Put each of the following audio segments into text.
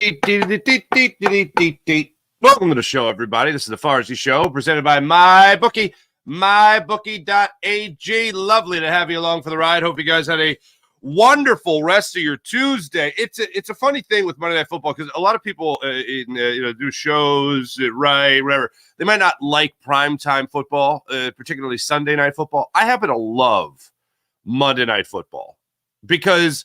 Welcome to the show, everybody. This is the Farzy Show, presented by MyBookie, mybookie.ag. Lovely to have you along for the ride. Hope you guys had a wonderful rest of your Tuesday. It's a funny thing with Monday Night Football because a lot of people do shows, whatever. They might not like primetime football, particularly Sunday Night Football. I happen to love Monday Night Football because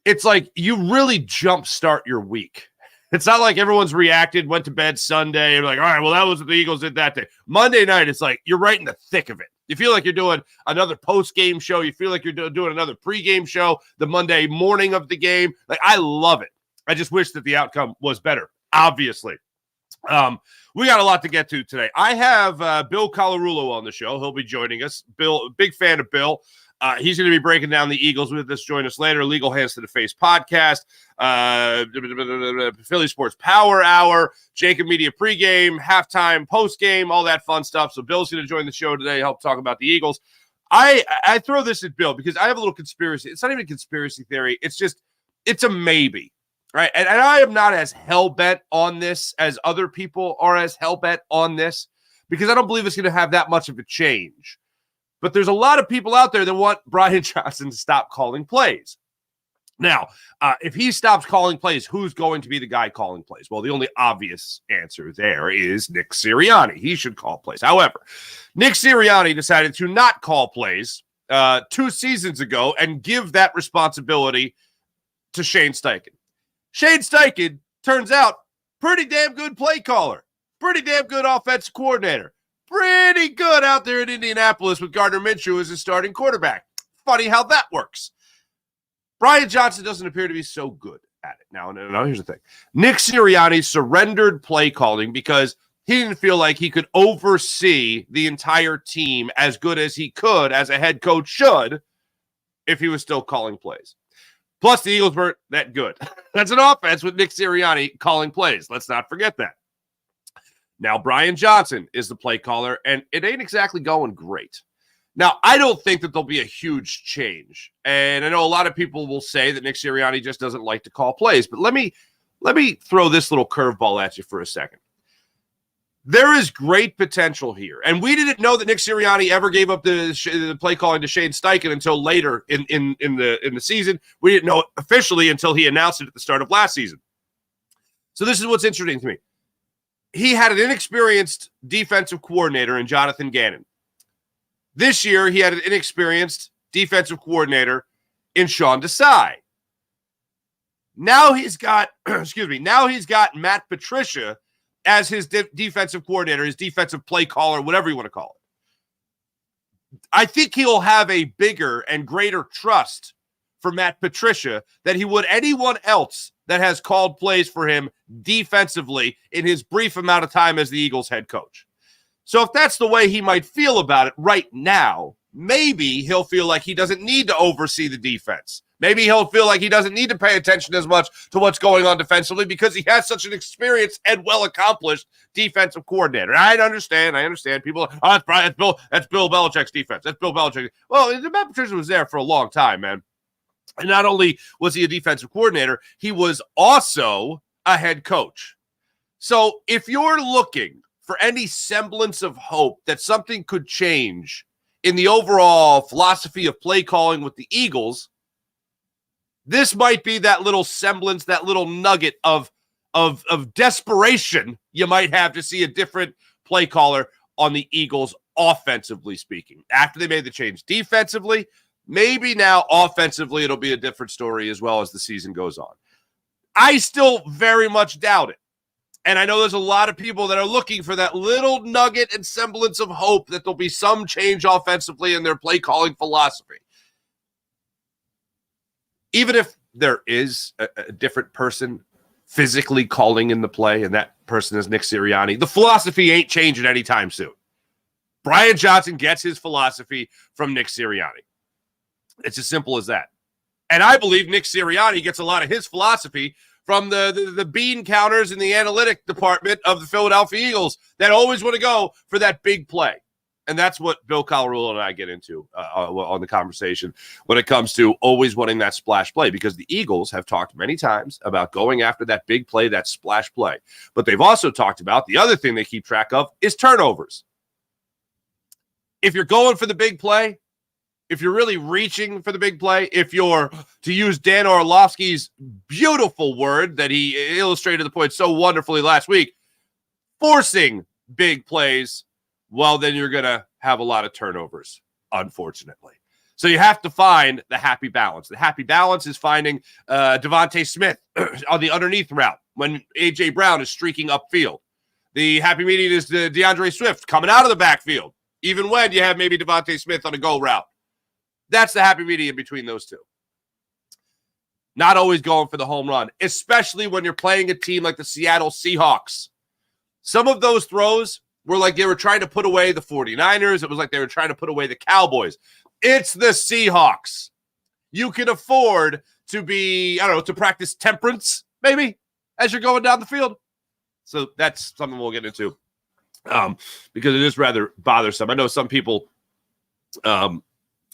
it's like you really jumpstart your week. It's not like everyone's reacted, went to bed Sunday, and like, all right, well, that was what the Eagles did that day. Monday night, it's like you're right in the thick of it. You feel like you're doing another post-game show. You feel like you're doing another pre-game show the Monday morning of the game. Like, I love it. I just wish that the outcome was better, obviously. We got a lot to get to today. I have Bill Colarulo on the show. He'll be joining us. Bill, big fan of Bill. He's going to be breaking down the Eagles with us. Join us later. Legal Hands to the Face podcast, Philly Sports Power Hour, Jacob Media pregame, halftime, postgame, all that fun stuff. So Bill's going to join the show today, help talk about the Eagles. I throw this at Bill because I have a little conspiracy. It's not even a conspiracy theory. It's a maybe, right? And I am not as hell-bent on this as other people are as hell-bent on this because I don't believe it's going to have that much of a change. But there's a lot of people out there that want Brian Johnson to stop calling plays. Now, if he stops calling plays, who's going to be the guy calling plays? Well, the only obvious answer there is Nick Sirianni. He should call plays. However, Nick Sirianni decided to not call plays 2 seasons ago and give that responsibility to Shane Steichen. Shane Steichen, turns out, pretty damn good play caller, pretty damn good offensive coordinator. Pretty good out there in Indianapolis with Gardner Minshew as his starting quarterback. Funny how that works. Brian Johnson doesn't appear to be so good at it. Now, here's the thing. Nick Sirianni surrendered play calling because he didn't feel like he could oversee the entire team as good as he could, as a head coach should, if he was still calling plays. Plus, the Eagles weren't that good. That's an offense with Nick Sirianni calling plays. Let's not forget that. Now, Brian Johnson is the play caller, and it ain't exactly going great. Now, I don't think that there'll be a huge change. And I know a lot of people will say that Nick Sirianni just doesn't like to call plays. But let me throw this little curveball at you for a second. There is great potential here. And we didn't know that Nick Sirianni ever gave up the play calling to Shane Steichen until later in the season. We didn't know it officially until he announced it at the start of last season. So this is what's interesting to me. He had an inexperienced defensive coordinator in Jonathan Gannon. This year, he had an inexperienced defensive coordinator in Sean Desai. Now he's got, now he's got Matt Patricia as his defensive coordinator, his defensive play caller, whatever you want to call it. I think he'll have a bigger and greater trust for Matt Patricia than he would anyone else that has called plays for him defensively in his brief amount of time as the Eagles head coach. So if that's the way he might feel about it right now, maybe he'll feel like he doesn't need to oversee the defense. Maybe he'll feel like he doesn't need to pay attention as much to what's going on defensively because he has such an experienced and well-accomplished defensive coordinator. I understand. People, that's Bill Belichick's defense. That's Bill Belichick. Well, Matt Patricia was there for a long time, man. And not only was he a defensive coordinator, he was also a head coach. So if you're looking for any semblance of hope that something could change in the overall philosophy of play calling with the Eagles, this might be that little semblance, that little nugget of desperation you might have to see a different play caller on the Eagles, offensively speaking. After they made the change defensively, maybe now offensively it'll be a different story as well as the season goes on. I still very much doubt it. And I know there's a lot of people that are looking for that little nugget and semblance of hope that there'll be some change offensively in their play calling philosophy. Even if there is a different person physically calling in the play, and that person is Nick Sirianni, the philosophy ain't changing anytime soon. Brian Johnson gets his philosophy from Nick Sirianni. It's as simple as that. And I believe Nick Sirianni gets a lot of his philosophy from the bean counters in the analytic department of the Philadelphia Eagles that always want to go for that big play. And that's what Bill Colarulo and I get into on the conversation when it comes to always wanting that splash play, because the Eagles have talked many times about going after that big play, that splash play. But they've also talked about the other thing they keep track of is turnovers. If you're going for the big play, if you're really reaching for the big play, if you're, to use Dan Orlovsky's beautiful word that he illustrated the point so wonderfully last week, forcing big plays, well, then you're going to have a lot of turnovers, unfortunately. So you have to find the happy balance. The happy balance is finding Devontae Smith on the underneath route when A.J. Brown is streaking upfield. The happy median is the DeAndre Swift coming out of the backfield, even when you have maybe Devontae Smith on a go route. That's the happy median between those two. Not always going for the home run, especially when you're playing a team like the Seattle Seahawks. Some of those throws were like they were trying to put away the 49ers. It was like they were trying to put away the Cowboys. It's the Seahawks. You can afford to be, to practice temperance, maybe, as you're going down the field. So that's something we'll get into because it is rather bothersome. I know some people are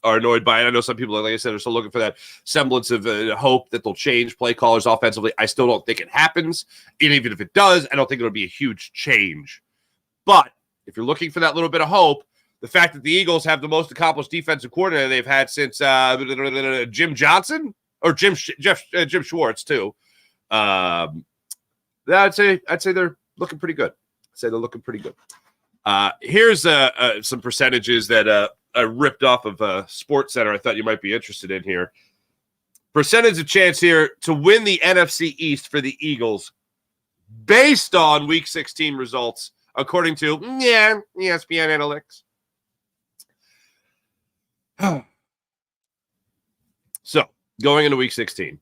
annoyed by it. I know some people, like I said, are still looking for that semblance of hope that they'll change play callers offensively. I still don't think it happens. And even if it does, I don't think it'll be a huge change. But if you're looking for that little bit of hope, the fact that the Eagles have the most accomplished defensive coordinator they've had since Jim Johnson or Jim Schwartz too. I'd say they're looking pretty good. Here's some percentages that I ripped off of Sports Center. I thought you might be interested in here. Percentage of chance here to win the NFC East for the Eagles based on Week 16 results, according to ESPN Analytics. So, going into Week 16,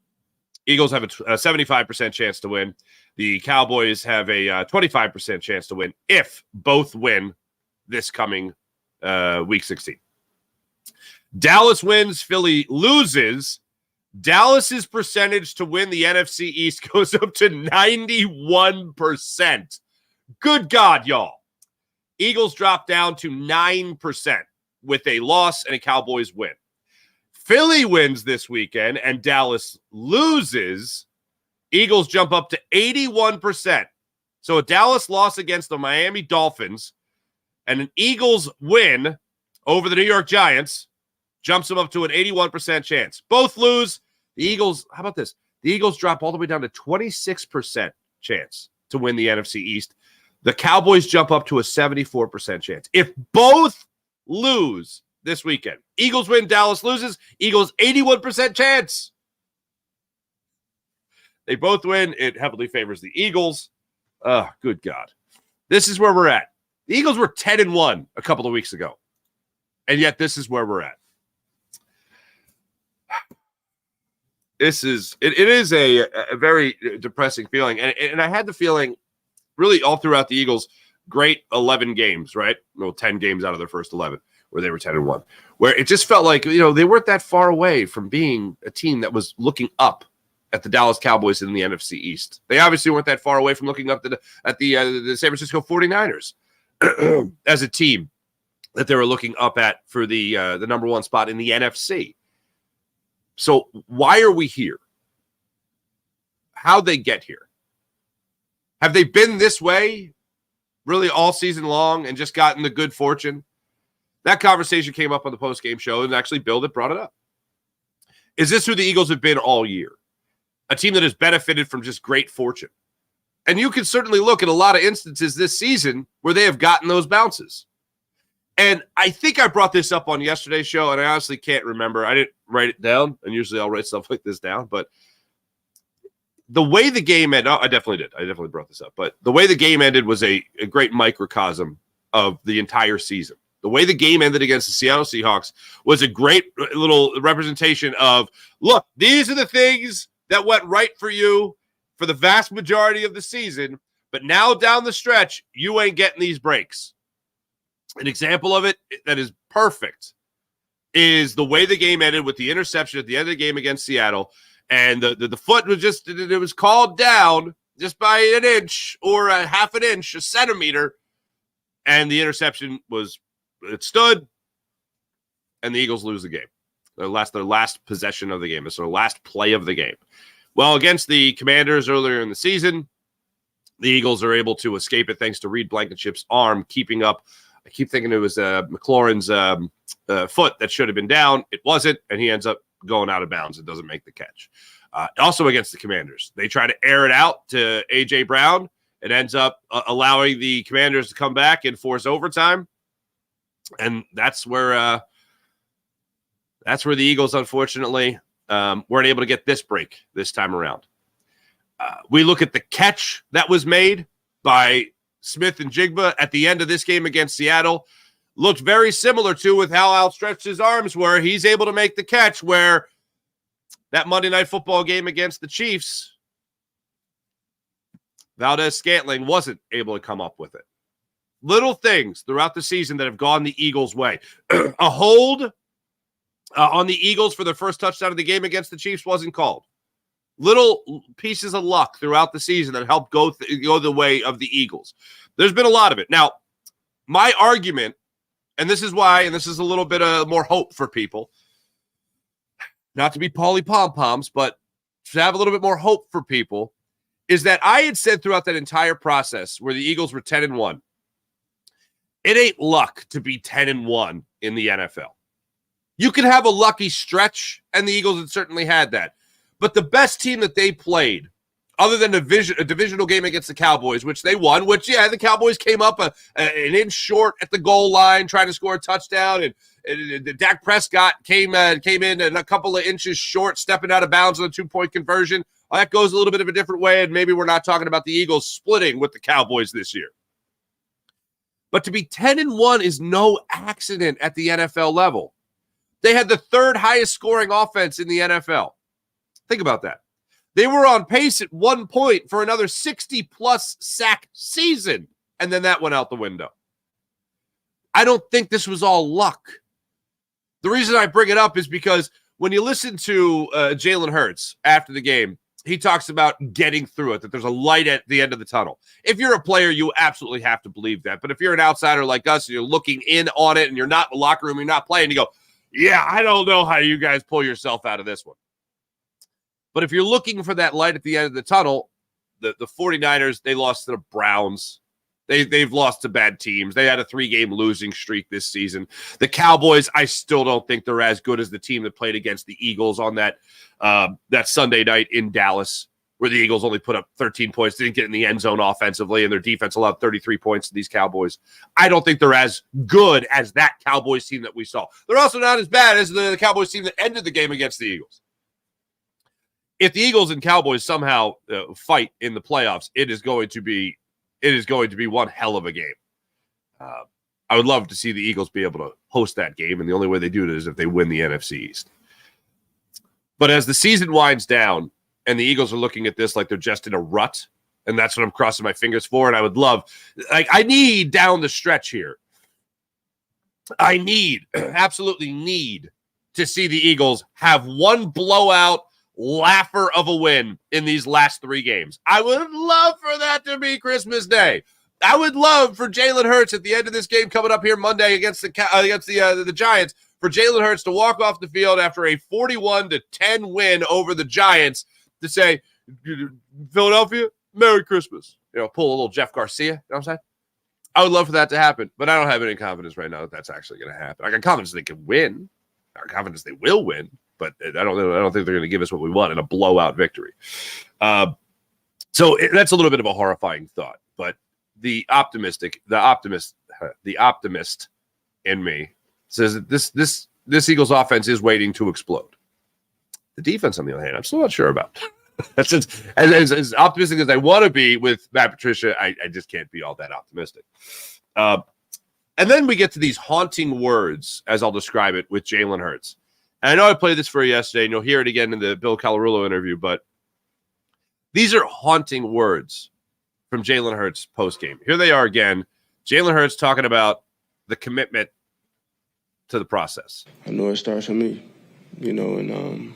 Eagles have a 75% chance to win. The Cowboys have a 25% chance to win if both win this coming Week 16. Dallas wins, Philly loses. Dallas's percentage to win the NFC East goes up to 91%. Good God, y'all. Eagles drop down to 9% with a loss and a Cowboys win. Philly wins this weekend and Dallas loses. Eagles jump up to 81%. So a Dallas loss against the Miami Dolphins and an Eagles win over the New York Giants jumps them up to an 81% chance. Both lose. The Eagles, how about this? The Eagles drop all the way down to 26% chance to win the NFC East. The Cowboys jump up to a 74% chance. If both lose this weekend, Eagles win, Dallas loses, Eagles 81% chance. They both win. It heavily favors the Eagles. Oh, good God. This is where we're at. The Eagles were 10-1 a couple of weeks ago. And yet this is where we're at. It is a very depressing feeling. And I had the feeling really all throughout the Eagles, great 11 games, right? Well, 10 games out of their first 11 where they were 10-1, where it just felt like, they weren't that far away from being a team that was looking up at the Dallas Cowboys in the NFC East. They obviously weren't that far away from looking up at the San Francisco 49ers as a team that they were looking up at for the number one spot in the NFC. So why are we here? How'd they get here? Have they been this way really all season long and just gotten the good fortune? That conversation came up on the post-game show, and actually Bill that brought it up. Is this who the Eagles have been all year? A team that has benefited from just great fortune. And you can certainly look at a lot of instances this season where they have gotten those bounces. And I think I brought this up on yesterday's show, and I honestly can't remember. I didn't write it down, and usually I'll write stuff like this down. But the way the game ended, I definitely did. I definitely brought this up. But the way the game ended was a great microcosm of the entire season. The way the game ended against the Seattle Seahawks was a great little representation of, look, these are the things that went right for you for the vast majority of the season, but now down the stretch, you ain't getting these breaks. An example of it that is perfect is the way the game ended with the interception at the end of the game against Seattle, and the foot was it was called down just by an inch or a half an inch, a centimeter, and the interception was it stood, and the Eagles lose the game. Their last possession of the game. It's their last play of the game. Well, against the Commanders earlier in the season, the Eagles are able to escape it thanks to Reed Blankenship's arm keeping up. I keep thinking it was McLaurin's foot that should have been down. It wasn't, and he ends up going out of bounds and doesn't make the catch. Also against the Commanders, they try to air it out to A.J. Brown. It ends up allowing the Commanders to come back and force overtime. And that's where the Eagles, unfortunately, weren't able to get this break this time around. We look at the catch that was made by Smith and Jigba at the end of this game against Seattle. Looked very similar to with how outstretched his arms were. He's able to make the catch where that Monday Night Football game against the Chiefs, Valdez-Scantling wasn't able to come up with it. Little things throughout the season that have gone the Eagles' way. A hold on the Eagles for their first touchdown of the game against the Chiefs wasn't called. Little pieces of luck throughout the season that helped go the way of the Eagles. There's been a lot of it. Now, my argument, and this is why, and this is a little bit more hope for people, not to be Paulie pom-poms, but to have a little bit more hope for people, is that I had said throughout that entire process where the Eagles were 10-1, it ain't luck to be 10-1 in the NFL. You could have a lucky stretch, and the Eagles had certainly had that. But the best team that they played, other than a divisional game against the Cowboys, which they won, which, yeah, the Cowboys came up an inch short at the goal line trying to score a touchdown, and Dak Prescott came in and a couple of inches short, stepping out of bounds on a 2-point conversion. Well, that goes a little bit of a different way, and maybe we're not talking about the Eagles splitting with the Cowboys this year. But to be 10-1 is no accident at the NFL level. They had the third highest scoring offense in the NFL. Think about that. They were on pace at one point for another 60-plus sack season, and then that went out the window. I don't think this was all luck. The reason I bring it up is because when you listen to Jalen Hurts after the game, he talks about getting through it, that there's a light at the end of the tunnel. If you're a player, you absolutely have to believe that. But if you're an outsider like us and you're looking in on it and you're not in the locker room, you're not playing, you go, yeah, I don't know how you guys pull yourself out of this one. But if you're looking for that light at the end of the tunnel, the 49ers, they lost to the Browns. They've lost to bad teams. They had a 3-game losing streak this season. The Cowboys, I still don't think they're as good as the team that played against the Eagles on that Sunday night in Dallas, where the Eagles only put up 13 points, didn't get in the end zone offensively, and their defense allowed 33 points to these Cowboys. I don't think they're as good as that Cowboys team that we saw. They're also not as bad as the Cowboys team that ended the game against the Eagles. If the Eagles and Cowboys somehow fight in the playoffs, it is going to be one hell of a game. I would love to see the Eagles be able to host that game, and the only way they do it is if they win the NFC East. But as the season winds down, and the Eagles are looking at this like they're just in a rut, and that's what I'm crossing my fingers for, and I would love, I need down the stretch here, absolutely need to see the Eagles have one blowout laugher of a win in these last 3 games. I would love for that to be Christmas Day. I would love for Jalen Hurts at the end of this game coming up here Monday against the Giants, for Jalen Hurts to walk off the field after a 41-10 win over the Giants to say, Philadelphia, Merry Christmas. Pull a little Jeff Garcia. You know what I'm saying? I would love for that to happen, but I don't have any confidence right now that that's actually going to happen. I got confidence they can win. I got confidence they will win. But I don't think they're going to give us what we want in a blowout victory. So that's a little bit of a horrifying thought. But the optimist in me says that this Eagles offense is waiting to explode. The defense, on the other hand, I'm still not sure about. That's as optimistic as I want to be with Matt Patricia. I just can't be all that optimistic. And then we get to these haunting words, as I'll describe it, with Jalen Hurts. And I know I played this for you yesterday, and you'll hear it again in the Bill Colarulo interview, but these are haunting words from Jalen Hurts postgame. Here they are again. Jalen Hurts talking about the commitment to the process. I know it starts with me, and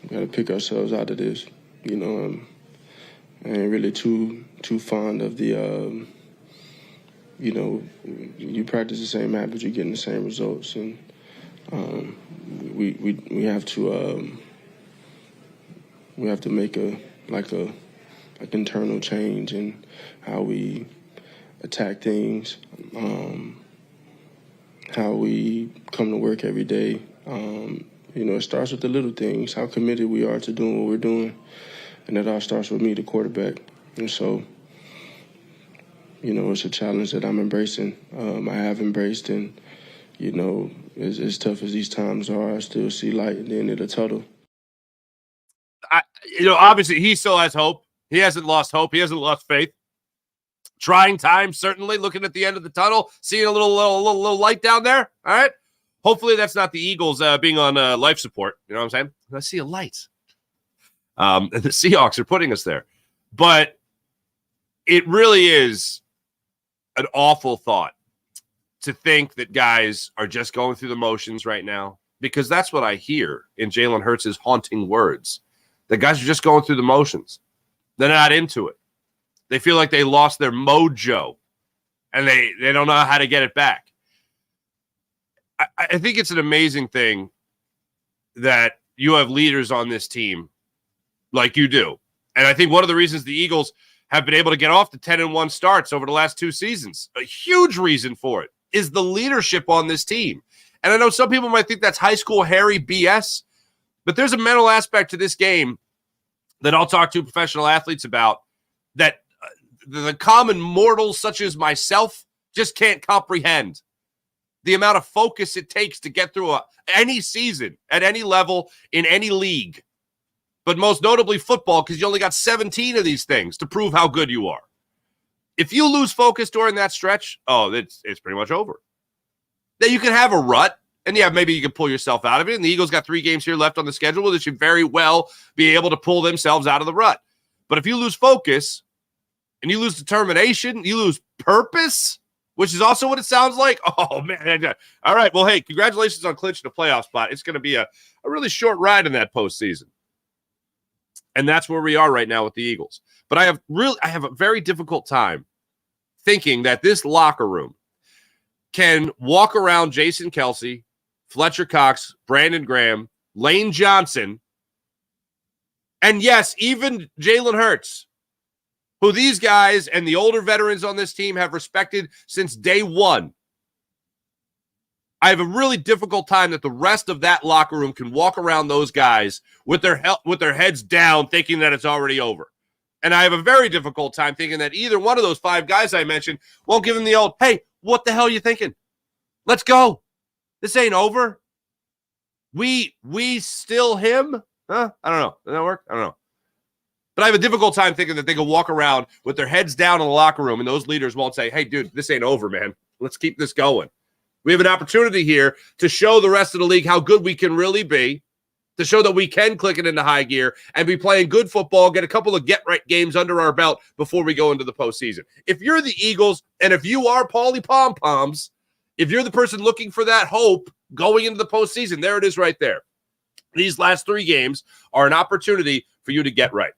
we got to pick ourselves out of this. I ain't really too fond of the you know, you practice the same habits, you're getting the same results, and we have to make a internal change in how we attack things, how we come to work every day. You know, it starts with the little things, how committed we are to doing what we're doing, and that all starts with me, the quarterback. And so, you know, it's a challenge that I'm embracing. I have embraced, and, you know, as tough as these times are, I still see light at the end of the tunnel. Obviously, he still has hope. He hasn't lost hope. He hasn't lost faith. Trying times, certainly. Looking at the end of the tunnel, seeing a little light down there. All right. Hopefully, that's not the Eagles being on life support. You know what I'm saying? I see a light. The Seahawks are putting us there, but it really is an awful thought to think that guys are just going through the motions right now, because that's what I hear in Jalen Hurts' haunting words. The guys are just going through the motions. They're not into it. They feel like they lost their mojo, and they don't know how to get it back. I think it's an amazing thing that you have leaders on this team like you do. And I think one of the reasons the Eagles have been able to get off the 10-1 starts over the last 2 seasons, a huge reason for it, is the leadership on this team. And I know some people might think that's high school Harry BS, but there's a mental aspect to this game that I'll talk to professional athletes about that the common mortals such as myself just can't comprehend. The amount of focus it takes to get through any season at any level in any league, but most notably football, because you only got 17 of these things to prove how good you are. If you lose focus during that stretch, it's pretty much over. Then you can have a rut, and yeah, maybe you can pull yourself out of it. And the Eagles got 3 games here left on the schedule that should very well be able to pull themselves out of the rut. But if you lose focus and you lose determination, you lose purpose, which is also what it sounds like. Oh, man. All right. Well, hey, congratulations on clinching a playoff spot. It's going to be a really short ride in that postseason. And that's where we are right now with the Eagles. But I have a very difficult time thinking that this locker room can walk around Jason Kelce, Fletcher Cox, Brandon Graham, Lane Johnson, and yes, even Jalen Hurts, who these guys and the older veterans on this team have respected since day one. I have a really difficult time that the rest of that locker room can walk around those guys with their heads down thinking that it's already over. And I have a very difficult time thinking that either one of those 5 guys I mentioned won't give them the old, hey, what the hell are you thinking? Let's go. This ain't over. We still him? Huh? I don't know. Does that work? I don't know. But I have a difficult time thinking that they can walk around with their heads down in the locker room and those leaders won't say, hey, dude, this ain't over, man. Let's keep this going. We have an opportunity here to show the rest of the league how good we can really be, to show that we can click it into high gear and be playing good football, get a couple of get-right games under our belt before we go into the postseason. If you're the Eagles and if you are Paulie Pom-Poms, if you're the person looking for that hope going into the postseason, there it is right there. These last 3 games are an opportunity for you to get right.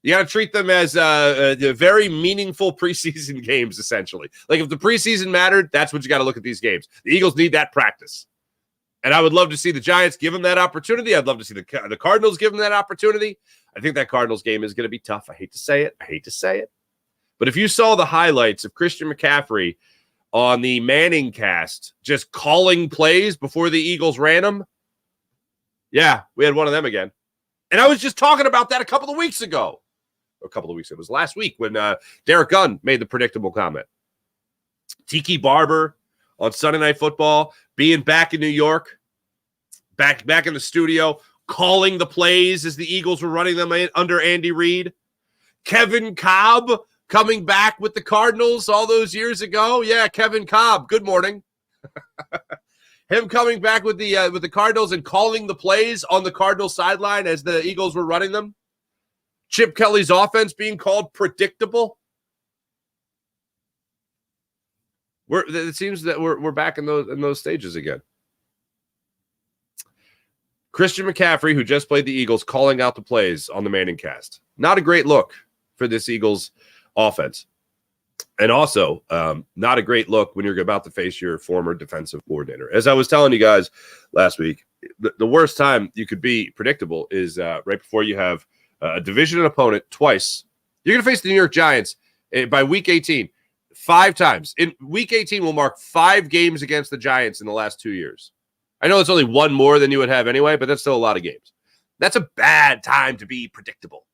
You got to treat them as very meaningful preseason games, essentially. Like if the preseason mattered, that's what you got to look at these games. The Eagles need that practice. And I would love to see the Giants give them that opportunity. I'd love to see the Cardinals give them that opportunity. I think that Cardinals game is going to be tough. I hate to say it. But if you saw the highlights of Christian McCaffrey on the Manning cast, just calling plays before the Eagles ran them, yeah, we had one of them again. And I was just talking about that a couple of weeks ago. It was last week when Derek Gunn made the predictable comment. Tiki Barber on Sunday Night Football, being back in New York, back in the studio, calling the plays as the Eagles were running them under Andy Reid. Kevin Cobb coming back with the Cardinals all those years ago. Yeah, Kevin Cobb, good morning. Him coming back with the Cardinals and calling the plays on the Cardinals sideline as the Eagles were running them. Chip Kelly's offense being called predictable. It seems that we're back in those stages again. Christian McCaffrey, who just played the Eagles, calling out the plays on the Manning cast. Not a great look for this Eagles offense. And also, not a great look when you're about to face your former defensive coordinator. As I was telling you guys last week, the worst time you could be predictable is right before you have a division opponent twice. You're going to face the New York Giants by week 18 5 times. In week 18, we'll mark 5 games against the Giants in the last 2 years. I know it's only one more than you would have anyway, but that's still a lot of games. That's a bad time to be predictable.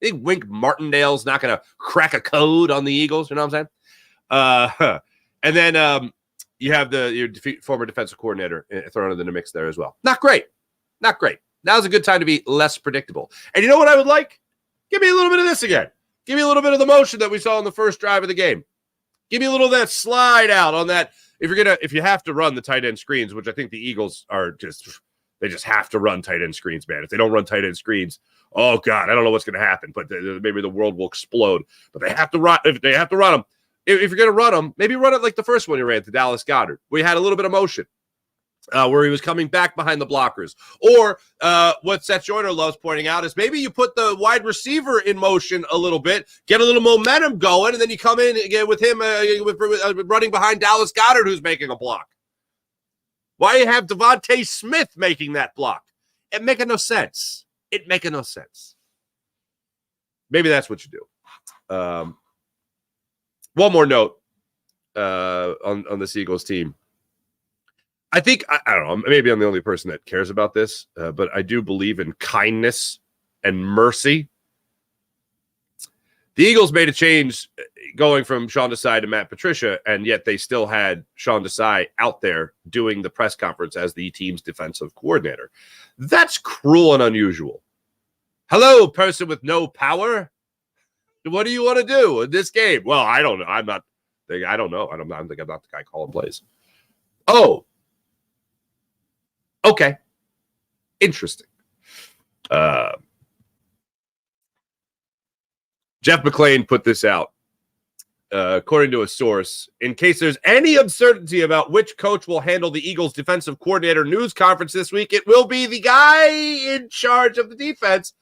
I think Wink Martindale's not going to crack a code on the Eagles. You know what I'm saying? And then you have your former defensive coordinator thrown into the mix there as well. Not great. Not great. Now's a good time to be less predictable. And you know what I would like? Give me a little bit of this again. Give me a little bit of the motion that we saw in the first drive of the game. Give me a little of that slide out on that. If you have to run the tight end screens, which I think the Eagles they just have to run tight end screens, man. If they don't run tight end screens, oh God, I don't know what's going to happen, but maybe the world will explode. But they have to run. If they have to run them, if you're going to run them, maybe run it like the first one you ran to Dallas Goedert, where you had a little bit of motion, where he was coming back behind the blockers. Or what Seth Joyner loves pointing out is maybe you put the wide receiver in motion a little bit, get a little momentum going, and then you come in again with him running behind Dallas Goedert, who's making a block. Why you have Devontae Smith making that block? It making no sense. It making no sense. Maybe that's what you do. One more note on this Eagles team. I think, I don't know, maybe I'm the only person that cares about this, but I do believe in kindness and mercy. The Eagles made a change going from Sean Desai to Matt Patricia, and yet they still had Sean Desai out there doing the press conference as the team's defensive coordinator. That's cruel and unusual. Hello, person with no power. What do you want to do in this game? Well, I don't know. I don't know. I'm not the guy calling plays. Oh, okay. Interesting. Jeff McClain put this out. According to a source, in case there's any uncertainty about which coach will handle the Eagles defensive coordinator news conference this week, it will be the guy in charge of the defense,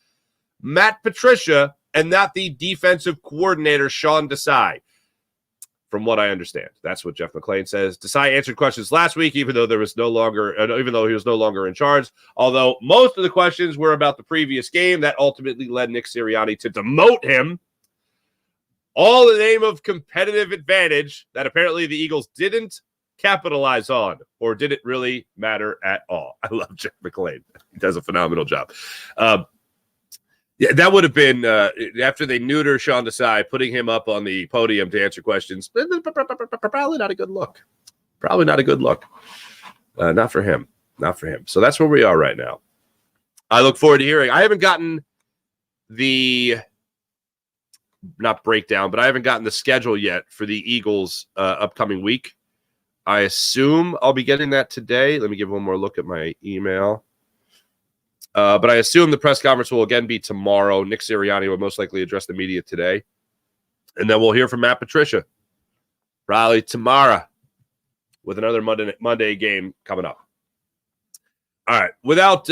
Matt Patricia, and not the defensive coordinator, Sean Desai. From what I understand, that's what Jeff McClain says. Desai answered questions last week, even though he was no longer in charge. Although most of the questions were about the previous game, that ultimately led Nick Sirianni to demote him. All in the name of competitive advantage that apparently the Eagles didn't capitalize on, or did it really matter at all? I love Jeff McClain. He does a phenomenal job. Yeah, that would have been, after they neuter Sean Desai, putting him up on the podium to answer questions, probably not a good look. Probably not a good look. Not for him. Not for him. So that's where we are right now. I look forward to hearing. I haven't gotten the, not breakdown, but I haven't gotten the schedule yet for the Eagles upcoming week. I assume I'll be getting that today. Let me give one more look at my email. But I assume the press conference will again be tomorrow. Nick Sirianni will most likely address the media today. And then we'll hear from Matt Patricia probably tomorrow with another Monday game coming up. All right. Without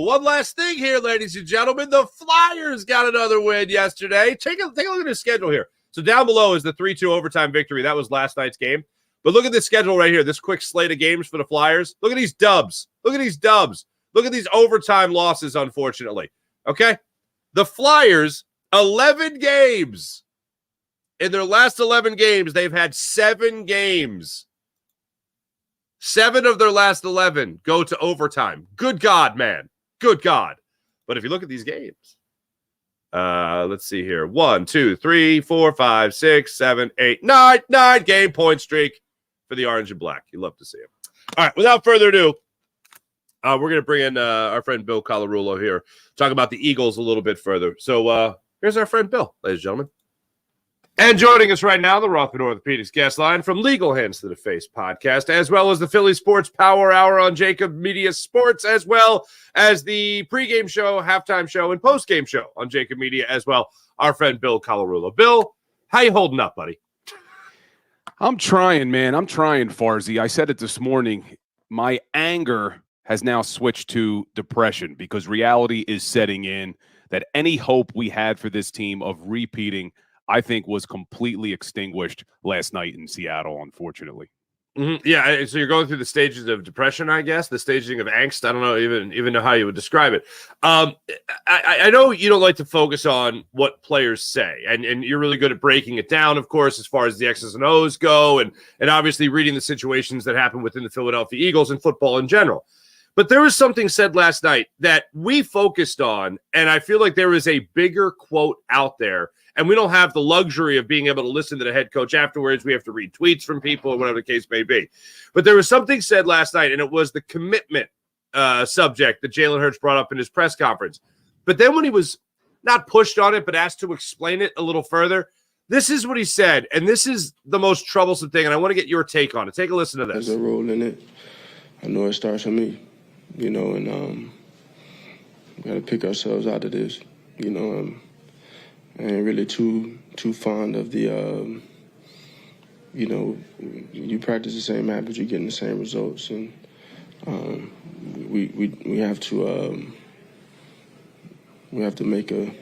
one last thing here, ladies and gentlemen. The Flyers got another win yesterday. Take a look at the schedule here. So down below is the 3-2 overtime victory. That was last night's game. But look at this schedule right here, this quick slate of games for the Flyers. Look at these dubs. Look at these dubs. Look at these overtime losses, unfortunately. Okay? The Flyers, 11 games. In their last 11 games, they've had 7 games. 7 of their last 11 go to overtime. Good God, man. Good God. But if you look at these games, let's see here. 1, 2, 3, 4, 5, 6, 7, 8, 9 game point streak for the orange and black. You love to see it. All right, without further ado, we're going to bring in our friend Bill Colarulo here, talk about the Eagles a little bit further. So here's our friend Bill, ladies and gentlemen. And joining us right now, the Rothman Orthopedics guest line from Legal Hands to the Face podcast, as well as the Philly Sports Power Hour on Jacob Media Sports, as well as the pregame show, halftime show, and postgame show on Jacob Media as well. Our friend Bill Colarulo. Bill, how you holding up, buddy? I'm trying, man. I'm trying, Farzy. I said it this morning. My anger has now switched to depression because reality is setting in that any hope we had for this team of repeating I think was completely extinguished last night in Seattle, unfortunately. Mm-hmm. Yeah, so you're going through the stages of depression, I guess, the staging of angst. I don't know even know how you would describe it. I know you don't like to focus on what players say, and you're really good at breaking it down, of course, as far as the X's and O's go, and obviously reading the situations that happen within the Philadelphia Eagles and football in general. But there was something said last night that we focused on, and I feel like there is a bigger quote out there. And we don't have the luxury of being able to listen to the head coach afterwards. We have to read tweets from people or whatever the case may be. But there was something said last night, and it was the commitment subject that Jalen Hurts brought up in his press conference. But then when he was not pushed on it, but asked to explain it a little further, this is what he said. And this is the most troublesome thing. And I want to get your take on it. Take a listen to this. There's a role in it. I know it starts with me, and we got to pick ourselves out of this, I ain't really too fond of the, you practice the same habits, you're getting the same results, and we have to make a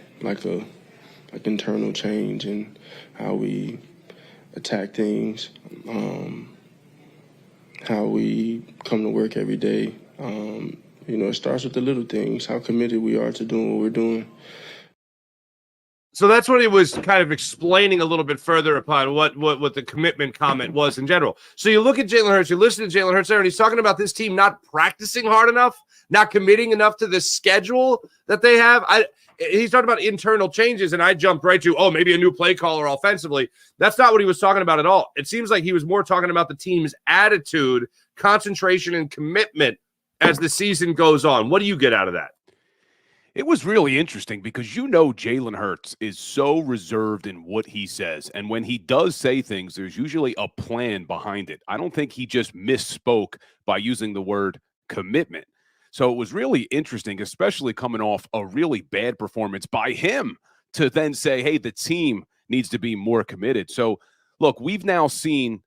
internal change in how we attack things, how we come to work every day. It starts with the little things, how committed we are to doing what we're doing. So that's what he was kind of explaining a little bit further upon what the commitment comment was in general. So you look at Jalen Hurts, you listen to Jalen Hurts there, and he's talking about this team not practicing hard enough, not committing enough to the schedule that they have. He's talking about internal changes, and I jumped right to, maybe a new play caller offensively. That's not what he was talking about at all. It seems like he was more talking about the team's attitude, concentration, and commitment as the season goes on. What do you get out of that? It was really interesting because Jalen Hurts is so reserved in what he says. And when he does say things, there's usually a plan behind it. I don't think he just misspoke by using the word commitment. So it was really interesting, especially coming off a really bad performance by him, to then say, hey, the team needs to be more committed. So, look, we've now seen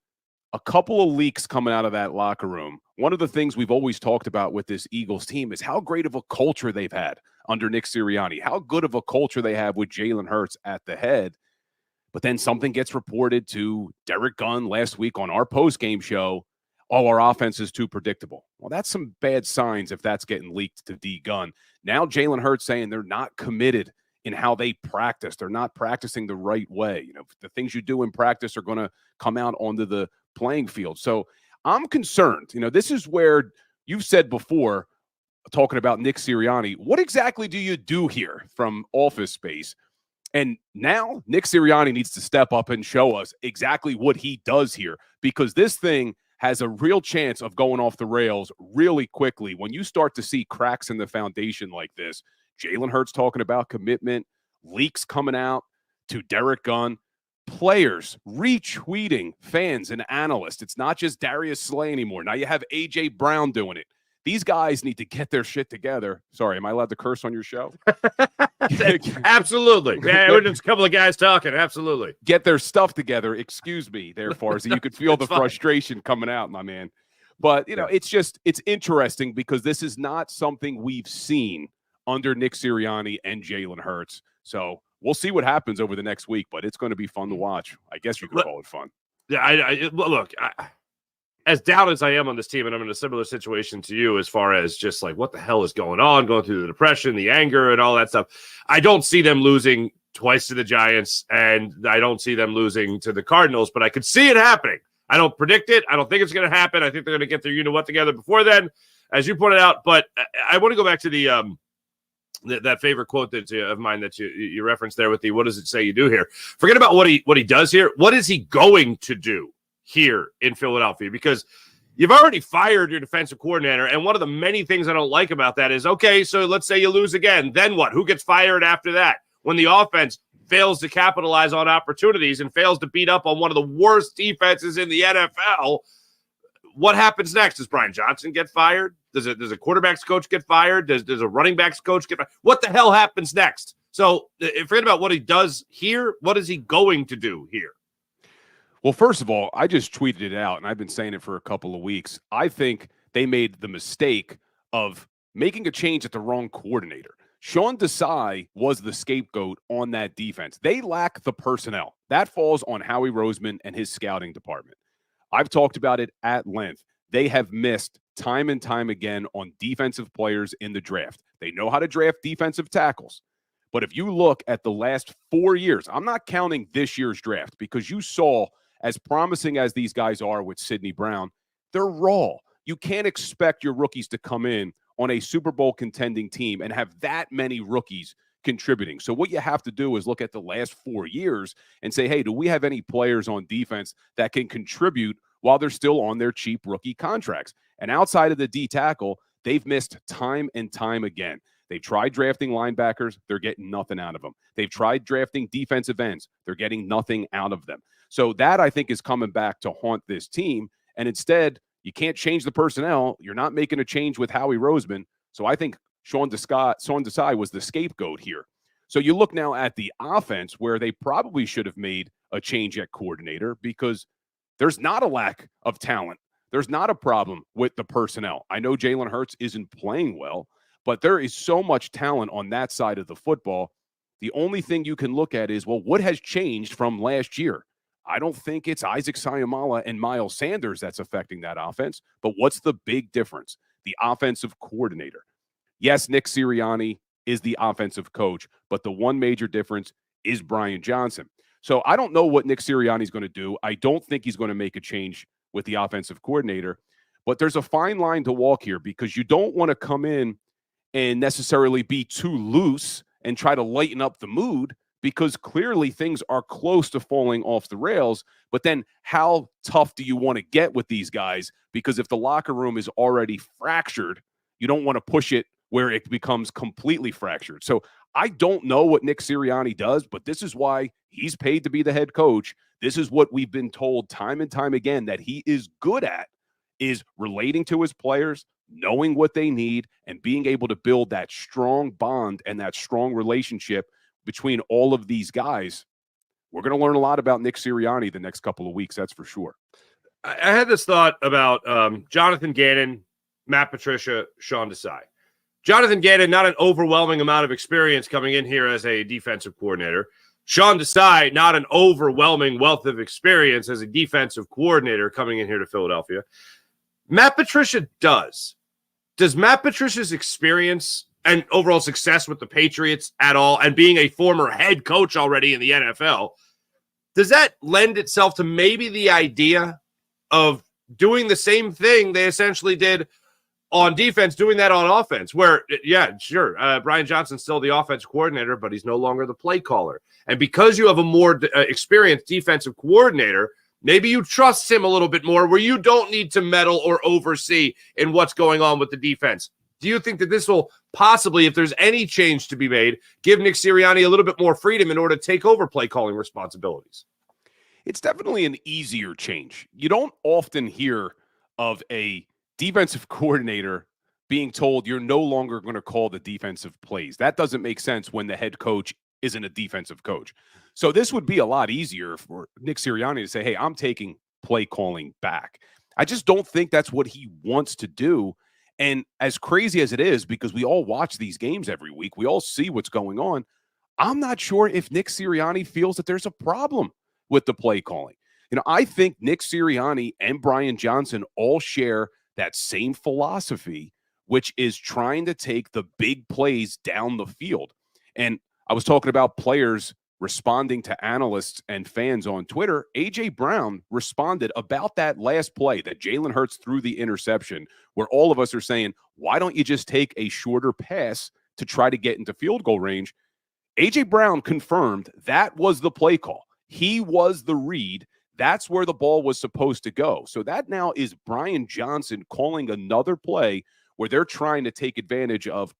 a couple of leaks coming out of that locker room. One of the things we've always talked about with this Eagles team is how great of a culture they've had under Nick Sirianni, how good of a culture they have with Jalen Hurts at the head. But then something gets reported to Derek Gunn last week on our post-game show. Our offense is too predictable. Well, that's some bad signs if that's getting leaked to D Gunn. Now Jalen Hurts saying they're not committed in how they practice. They're not practicing the right way. The things you do in practice are going to come out onto the playing field. So I'm concerned. This is where you've said before, talking about Nick Sirianni, what exactly do you do here from Office Space? And now Nick Sirianni needs to step up and show us exactly what he does here, because this thing has a real chance of going off the rails really quickly when you start to see cracks in the foundation like this. Jalen Hurts talking about commitment, leaks coming out to Derek Gunn, players retweeting fans and analysts. It's not just Darius Slay anymore. Now you have A.J. Brown doing it. These guys need to get their shit together. Sorry, am I allowed to curse on your show? Absolutely. Yeah, we're just a couple of guys talking. Absolutely. Get their stuff together. Excuse me, there, Farzy. You could feel the frustration coming out, my man. But, it's interesting because this is not something we've seen under Nick Sirianni and Jalen Hurts. So we'll see what happens over the next week, but it's going to be fun to watch. I guess you could call it fun. Yeah, look, as down as I am on this team, and I'm in a similar situation to you as far as just like what the hell is going on, going through the depression, the anger, and all that stuff. I don't see them losing twice to the Giants, and I don't see them losing to the Cardinals, but I could see it happening. I don't predict it. I don't think it's going to happen. I think they're going to get their you-know-what together before then, as you pointed out. But I want to go back to the that favorite quote of mine that you referenced there with the what does it say you do here? Forget about what he does here. What is he going to do here in Philadelphia? Because you've already fired your defensive coordinator, and one of the many things I don't like about that is, okay, so let's say you lose again. Then what? Who gets fired after that? When the offense fails to capitalize on opportunities and fails to beat up on one of the worst defenses in the NFL, what happens next? Does Brian Johnson get fired? Does a quarterback's coach get fired? Does a running back's coach get fired? What the hell happens next? So forget about what he does here. What is he going to do here? Well, first of all, I just tweeted it out, and I've been saying it for a couple of weeks. I think they made the mistake of making a change at the wrong coordinator. Sean Desai was the scapegoat on that defense. They lack the personnel. That falls on Howie Roseman and his scouting department. I've talked about it at length. They have missed time and time again on defensive players in the draft. They know how to draft defensive tackles. But if you look at the last 4 years, I'm not counting this year's draft because you saw, as promising as these guys are with Sidney Brown, they're raw. You can't expect your rookies to come in on a Super Bowl contending team and have that many rookies contributing. So what you have to do is look at the last 4 years and say, hey, do we have any players on defense that can contribute while they're still on their cheap rookie contracts? And outside of the D tackle, they've missed time and time again. They tried drafting linebackers. They're getting nothing out of them. They've tried drafting defensive ends. They're getting nothing out of them. So that, I think, is coming back to haunt this team. And instead, you can't change the personnel. You're not making a change with Howie Roseman. So I think Sean Desai was the scapegoat here. So you look now at the offense where they probably should have made a change at coordinator because there's not a lack of talent. There's not a problem with the personnel. I know Jalen Hurts isn't playing well, but there is so much talent on that side of the football. The only thing you can look at is, well, what has changed from last year? I don't think it's Isaac Sayamala and Miles Sanders that's affecting that offense, but what's the big difference? The offensive coordinator. Yes, Nick Sirianni is the offensive coach, but the one major difference is Brian Johnson. So I don't know what Nick Sirianni is going to do. I don't think he's going to make a change with the offensive coordinator, but there's a fine line to walk here because you don't want to come in and necessarily be too loose and try to lighten up the mood because clearly things are close to falling off the rails. But then how tough do you want to get with these guys? Because if the locker room is already fractured, you don't want to push it where it becomes completely fractured. So I don't know what Nick Sirianni does, but this is why he's paid to be the head coach. This is what we've been told time and time again that he is good at, is relating to his players, knowing what they need, and being able to build that strong bond and that strong relationship between all of these guys. We're going to learn a lot about Nick Sirianni the next couple of weeks, that's for sure. I had this thought about Jonathan Gannon, Matt Patricia, Sean Desai. Jonathan Gannon, not an overwhelming amount of experience coming in here as a defensive coordinator. Sean Desai, not an overwhelming wealth of experience as a defensive coordinator coming in here to Philadelphia. Matt Patricia does. Does Matt Patricia's experience and overall success with the Patriots at all, and being a former head coach already in the NFL, does that lend itself to maybe the idea of doing the same thing they essentially did on defense, doing that on offense, where, yeah, sure, Brian Johnson's still the offense coordinator, but he's no longer the play caller. And because you have a more experienced defensive coordinator, maybe you trust him a little bit more where you don't need to meddle or oversee in what's going on with the defense. Do you think that this will possibly, if there's any change to be made, give Nick Sirianni a little bit more freedom in order to take over play calling responsibilities? It's definitely an easier change. You don't often hear of a defensive coordinator being told you're no longer going to call the defensive plays. That doesn't make sense when the head coach isn't a defensive coach. So this would be a lot easier for Nick Sirianni to say, hey, I'm taking play calling back. I just don't think that's what he wants to do. And as crazy as it is, because we all watch these games every week, we all see what's going on, I'm not sure if Nick Sirianni feels that there's a problem with the play calling. You know, I think Nick Sirianni and Brian Johnson all share that same philosophy, which is trying to take the big plays down the field. And I was talking about players responding to analysts and fans on Twitter. A.J. Brown responded about that last play that Jalen Hurts threw the interception, where all of us are saying, why don't you just take a shorter pass to try to get into field goal range? A.J. Brown confirmed that was the play call. He was the read. That's where the ball was supposed to go. So that now is Brian Johnson calling another play where they're trying to take advantage of,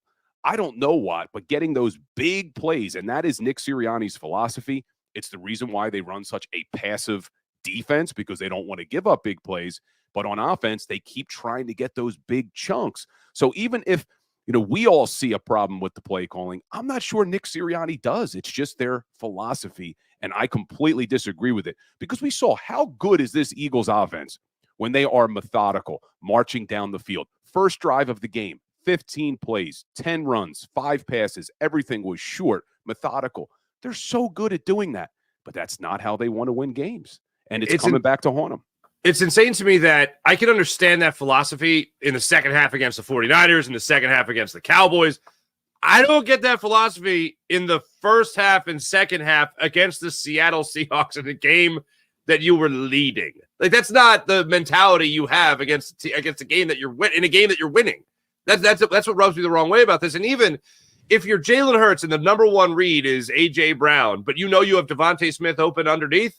I don't know what, but getting those big plays. And that is Nick Sirianni's philosophy. It's the reason why they run such a passive defense, because they don't want to give up big plays. But on offense, they keep trying to get those big chunks. So even if, you know, we all see a problem with the play calling, I'm not sure Nick Sirianni does. It's just their philosophy. And I completely disagree with it, because we saw how good is this Eagles offense when they are methodical, marching down the field. First drive of the game, 15 plays, 10 runs, 5 passes. Everything was short, methodical. They're so good at doing that, but that's not how they want to win games. And it's coming back to haunt them. It's insane to me that I can understand that philosophy in the second half against the 49ers, in the second half against the Cowboys. I don't get that philosophy in the first half and second half against the Seattle Seahawks in a game that you were leading. Like, that's not the mentality you have against a game that you're in a game that you're winning. That's what rubs me the wrong way about this. And even if you're Jalen Hurts and the number one read is A.J. Brown, but you know you have Devontae Smith open underneath,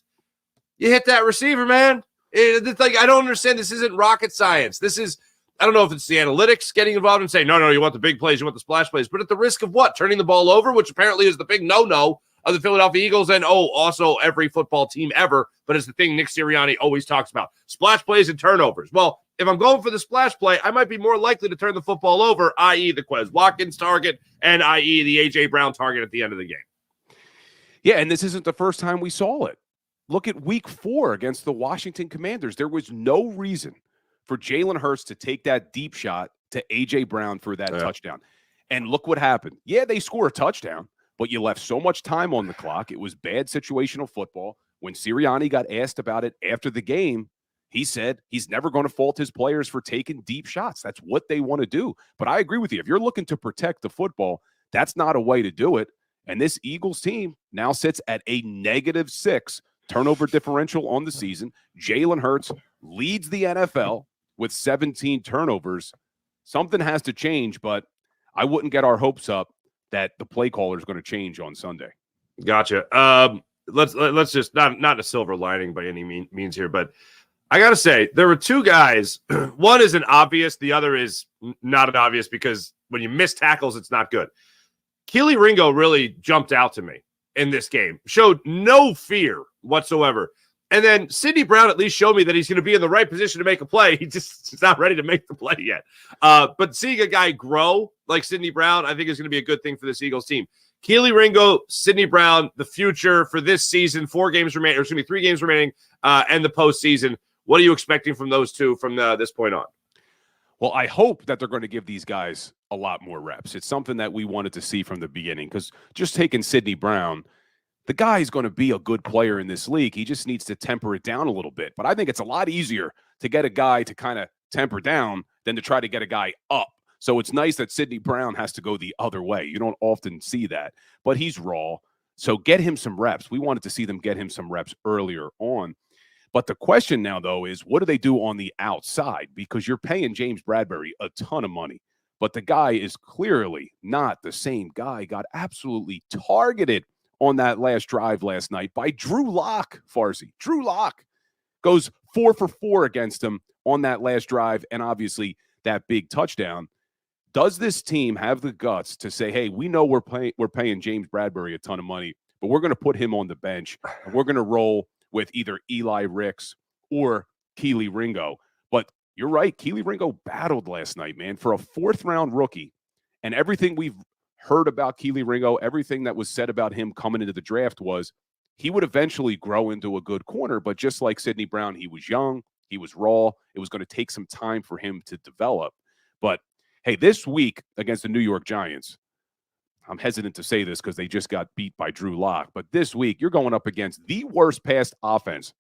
you hit that receiver, man. It's like, I don't understand. This isn't rocket science. This is, I don't know if it's the analytics getting involved and saying, no, you want the big plays, you want the splash plays, but at the risk of what? Turning the ball over, which apparently is the big no-no of the Philadelphia Eagles and, also every football team ever, but it's the thing Nick Sirianni always talks about, splash plays and turnovers. Well, if I'm going for the splash play, I might be more likely to turn the football over, i.e. the Quez Watkins target and i.e. the A.J. Brown target at the end of the game. Yeah, and this isn't the first time we saw it. Look at week 4 against the Washington Commanders. There was no reason for Jalen Hurts to take that deep shot to A.J. Brown for that touchdown. And look what happened. Yeah, they score a touchdown, but you left so much time on the clock. It was bad situational football. When Sirianni got asked about it after the game, he said he's never going to fault his players for taking deep shots. That's what they want to do. But I agree with you. If you're looking to protect the football, that's not a way to do it. And this Eagles team now sits at a -6 turnover differential on the season. Jalen Hurts leads the NFL with 17 turnovers. Something has to change, but I wouldn't get our hopes up that the play caller is going to change on Sunday. Gotcha. Let's just not a silver lining by any means here, but I got to say, there were two guys. One is an obvious. The other is not an obvious because when you miss tackles, it's not good. Keely Ringo really jumped out to me in this game, showed no fear whatsoever. And then Sidney Brown at least showed me that he's going to be in the right position to make a play. He's not ready to make the play yet. But seeing a guy grow like Sidney Brown, I think is going to be a good thing for this Eagles team. Keely Ringo, Sidney Brown, the future for this season, 4 games remaining, or excuse me, 3 games remaining, and the postseason. What are you expecting from those two from this point on? Well, I hope that they're going to give these guys a lot more reps. It's something that we wanted to see from the beginning, because just taking Sidney Brown, the guy is going to be a good player in this league. He just needs to temper it down a little bit. But I think it's a lot easier to get a guy to kind of temper down than to try to get a guy up. So it's nice that Sidney Brown has to go the other way. You don't often see that, but he's raw. So get him some reps. We wanted to see them get him some reps earlier on. But the question now, though, is what do they do on the outside? Because you're paying James Bradberry a ton of money, but the guy is clearly not the same guy. Got absolutely targeted on that last drive last night by Drew Lock, Farsi. Drew Lock goes 4 for 4 against him on that last drive, and obviously that big touchdown. Does this team have the guts to say, hey, we know we're paying James Bradberry a ton of money, but we're going to put him on the bench, and we're going to roll with either Eli Ricks or Keely Ringo? But you're right, Keely Ringo battled last night, man, for a 4th-round rookie. And everything we've heard about Keely Ringo, everything that was said about him coming into the draft was he would eventually grow into a good corner. But just like Sidney Brown, he was young, he was raw. It was going to take some time for him to develop. But, hey, this week against the New York Giants, I'm hesitant to say this because they just got beat by Drew Lock, but this week you're going up against the worst pass offense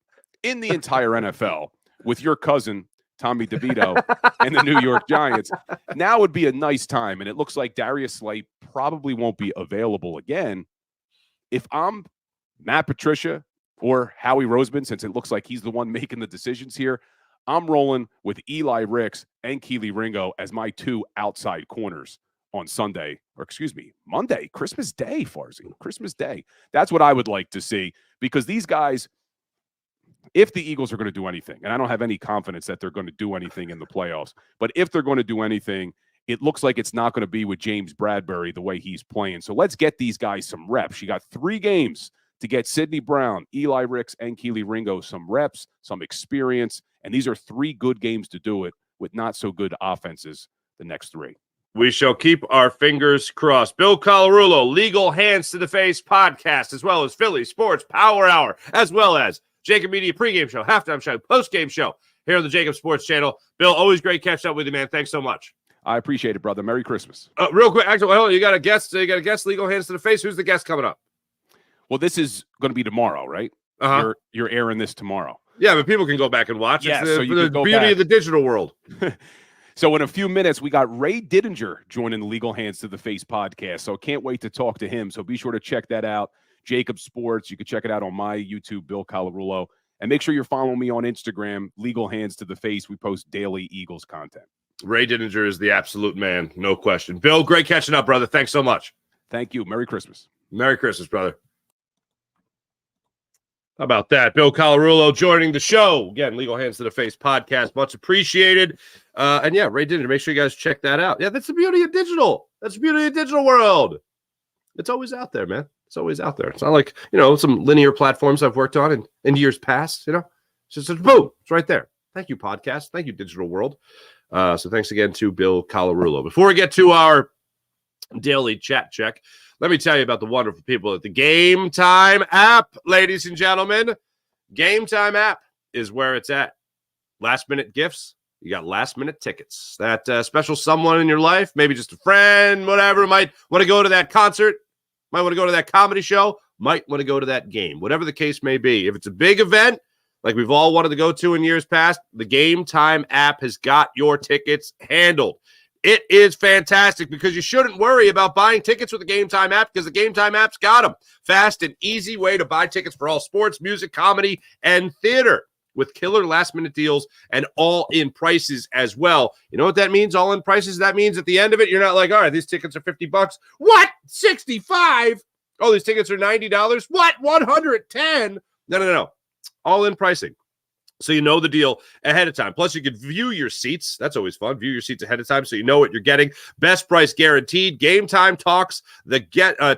in the entire NFL with your cousin, Tommy DeVito, and the New York Giants. Now would be a nice time, and it looks like Darius Slay probably won't be available again. If I'm Matt Patricia or Howie Roseman, since it looks like he's the one making the decisions here, I'm rolling with Eli Ricks and Keely Ringo as my 2 outside corners on Sunday, or excuse me, Monday, Christmas Day, Farsi, Christmas Day. That's what I would like to see, because these guys, if the Eagles are going to do anything, and I don't have any confidence that they're going to do anything in the playoffs, but if they're going to do anything, it looks like it's not going to be with James Bradberry the way he's playing. So let's get these guys some reps. You got 3 games to get Sidney Brown, Eli Ricks, and Keely Ringo some reps, some experience, and these are 3 good games to do it with not so good offenses the next 3. We shall keep our fingers crossed. Bill Colarulo, Legal Hands to the Face podcast, as well as Philly Sports Power Hour, as well as Jacob Media pregame show, halftime show, postgame show here on the Jacob Sports Channel. Bill, always great catching up with you, man. Thanks so much. I appreciate it, brother. Merry Christmas. Real quick, actually, well, you got a guest. Legal hands to the face. Who's the guest coming up? Well, this is going to be tomorrow, right? Uh-huh. You're airing this tomorrow. Yeah, but people can go back and watch. Yeah, It's so you the can go beauty back. of the digital world. So in a few minutes, we got Ray Didinger joining the Legal Hands to the Face podcast. So can't wait to talk to him. So be sure to check that out. Jacob Sports. You can check it out on my YouTube, Bill Colarulo. And make sure you're following me on Instagram, Legal Hands to the Face. We post daily Eagles content. Ray Didinger is the absolute man, no question. Bill, great catching up, brother. Thanks so much. Thank you. Merry Christmas. Merry Christmas, brother. How about that? Bill Colarulo joining the show. Again, Legal Hands to the Face podcast. Much appreciated. And yeah, Ray Didinger, make sure you guys check that out. Yeah, that's the beauty of digital. That's the beauty of digital world. It's always out there, man. It's always out there. It's not like, some linear platforms I've worked on in years past, It's just boom. It's right there. Thank you, podcast. Thank you, digital world. So thanks again to Bill Colarulo. Before we get to our daily chat check, let me tell you about the wonderful people at the GameTime app, ladies and gentlemen. GameTime app is where it's at. Last-minute gifts. You got last-minute tickets. That special someone in your life, maybe just a friend, whatever, might want to go to that concert, might want to go to that comedy show, might want to go to that game, whatever the case may be. If it's a big event, like we've all wanted to go to in years past, the GameTime app has got your tickets handled. It is fantastic because you shouldn't worry about buying tickets with the GameTime app because the GameTime app's got them. Fast and easy way to buy tickets for all sports, music, comedy, and theater with killer last-minute deals and all-in prices as well. You know what that means, all-in prices? That means at the end of it, you're not like, all right, these tickets are $50. What? $65? Oh, these tickets are $90? What? $110? No. All-in pricing. So you know the deal ahead of time. Plus, you can view your seats. That's always fun. View your seats ahead of time so you know what you're getting. Best price guaranteed. GameTime